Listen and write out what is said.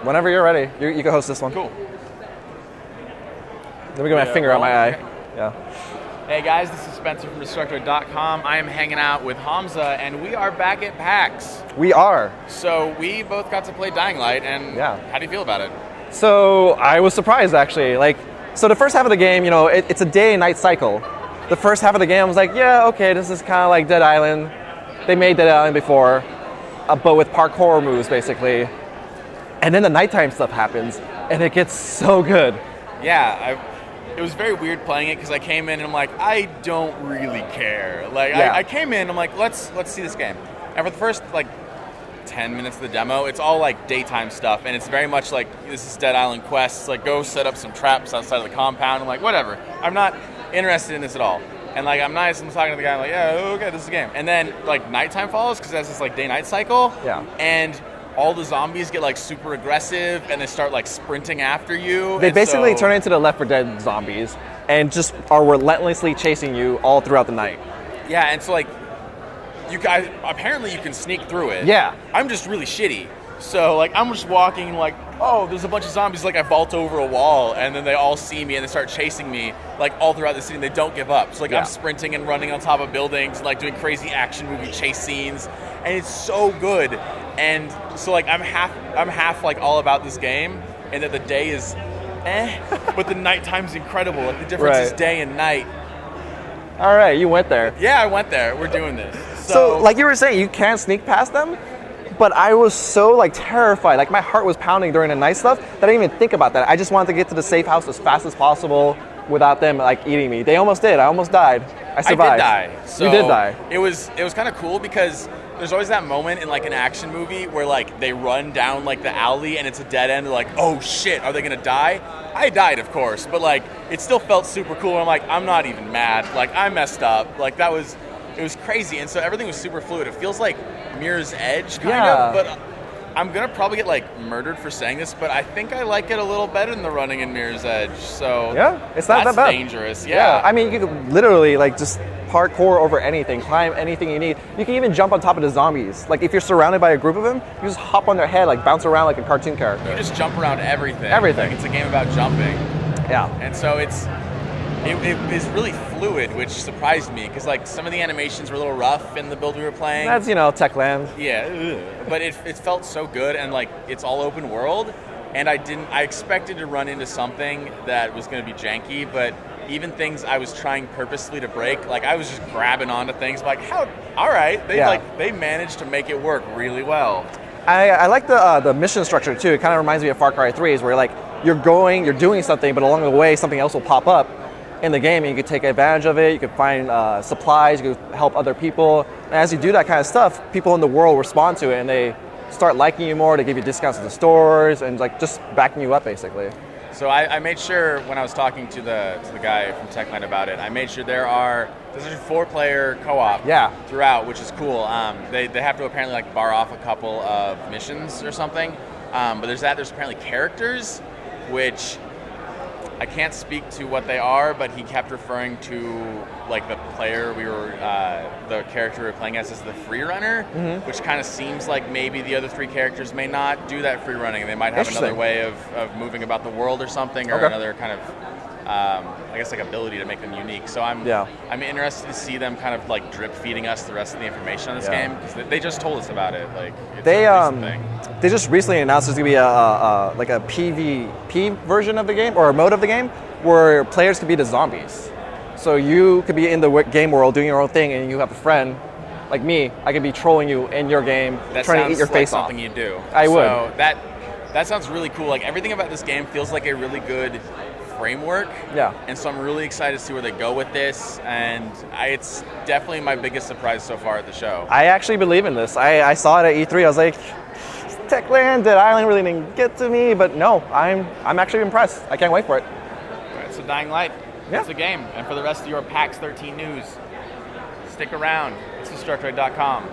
Whenever you're ready, you can host this one. Cool. Let me get my finger on my eye. Okay. Yeah. Hey guys, this is Spencer from Destructoid.com. I am hanging out with Hamza, and we are back at PAX. We are. So we both got to play Dying Light, and how do you feel about it? So I was surprised, actually. So the first half of the game, it's a day and night cycle. The first half of the game, I was like, yeah, okay, this is kind of like Dead Island. They made Dead Island before, but with parkour moves, basically. And then the nighttime stuff happens, and it gets so good. Yeah, it was very weird playing it because I came in and I'm like, I don't really care. I came in, I'm like, let's see this game. And for the first 10 minutes of the demo, it's all daytime stuff, and it's very much like this is Dead Island quests. Go set up some traps outside of the compound. I'm like, whatever. I'm not interested in this at all. And I'm nice. I'm talking to the guy. I'm like, yeah, okay, this is a game. And then nighttime follows because that's this day-night cycle. Yeah. And all the zombies get super aggressive, and they start sprinting after you. They basically turn into the Left 4 Dead zombies and just are relentlessly chasing you all throughout the night. Yeah, and so you guys, apparently you can sneak through it. Yeah. I'm just really shitty. So I'm just walking oh, there's a bunch of zombies. I vault over a wall, and then they all see me and they start chasing me all throughout the city, and they don't give up. So I'm sprinting and running on top of buildings and doing crazy action movie chase scenes, and it's so good. And so I'm half all about this game, and that the day is but the nighttime's incredible. The difference is day and night. All right, you went there. Yeah, I went there. We're doing this. So like you were saying, you can't sneak past them, but I was so terrified. My heart was pounding during the night stuff that I didn't even think about that. I just wanted to get to the safe house as fast as possible without them eating me. They almost did. I almost died. I survived. I did die. So you did die. It was kind of cool because there's always that moment in an action movie where they run down the alley and it's a dead end. They're oh shit, are they gonna die? I died, of course, but it still felt super cool. I'm I'm not even mad. I messed up. It was crazy, and so everything was super fluid. It feels like Mirror's Edge kind of, but I'm gonna probably get murdered for saying this, but I think I like it a little better than the running in Mirror's Edge. So yeah, it's not that bad. That's dangerous. Yeah. I mean, you could literally just parkour over anything, climb anything you need. You can even jump on top of the zombies. If you're surrounded by a group of them, you just hop on their head, bounce around like a cartoon character. You just jump around everything. Everything. It's a game about jumping. Yeah. And so it is really fluid, which surprised me because some of the animations were a little rough in the build we were playing. That's Techland. Yeah, but it felt so good, and it's all open world, and I expected to run into something that was going to be janky, but even things I was trying purposely to break, I was just grabbing onto things all right, they managed to make it work really well. I like the mission structure too. It kind of reminds me of Far Cry 3's where you're doing something, but along the way something else will pop up in the game, and you could take advantage of it. You could find supplies, you could help other people. And as you do that kind of stuff, people in the world respond to it, and they start liking you more. They give you discounts at the stores, and just backing you up, basically. So I made sure when I was talking to the guy from Techland about it, I made sure there's a 4-player co-op throughout, which is cool. They have to apparently bar off a couple of missions or something. But there's apparently characters, which I can't speak to what they are, but he kept referring to the player the character we were playing as the free runner, which kind of seems like maybe the other 3 characters may not do that free running. They might have another way of moving about the world or something, or another kind of ability to make them unique. So I'm interested to see them kind of like drip feeding us the rest of the information on this game, because they just told us about it. Like it's a recent thing. They just recently announced there's gonna be a PvP version of the game, or a mode of the game where players could be the zombies. So you could be in the game world doing your own thing, and you have a friend like me. I could be trolling you in your game, trying to eat your face off. That sounds like something you do. I would. So that sounds really cool. Like everything about this game feels like a really good framework. Yeah. And so I'm really excited to see where they go with this, and it's definitely my biggest surprise so far at the show. I actually believe in this. I saw it at E3. I was like, Techland, Dead Island really didn't get to me, but no, I'm actually impressed. I can't wait for it. All right, so Dying Light, it's a game. And for the rest of your PAX 13 news, stick around. It's Destructoid.com.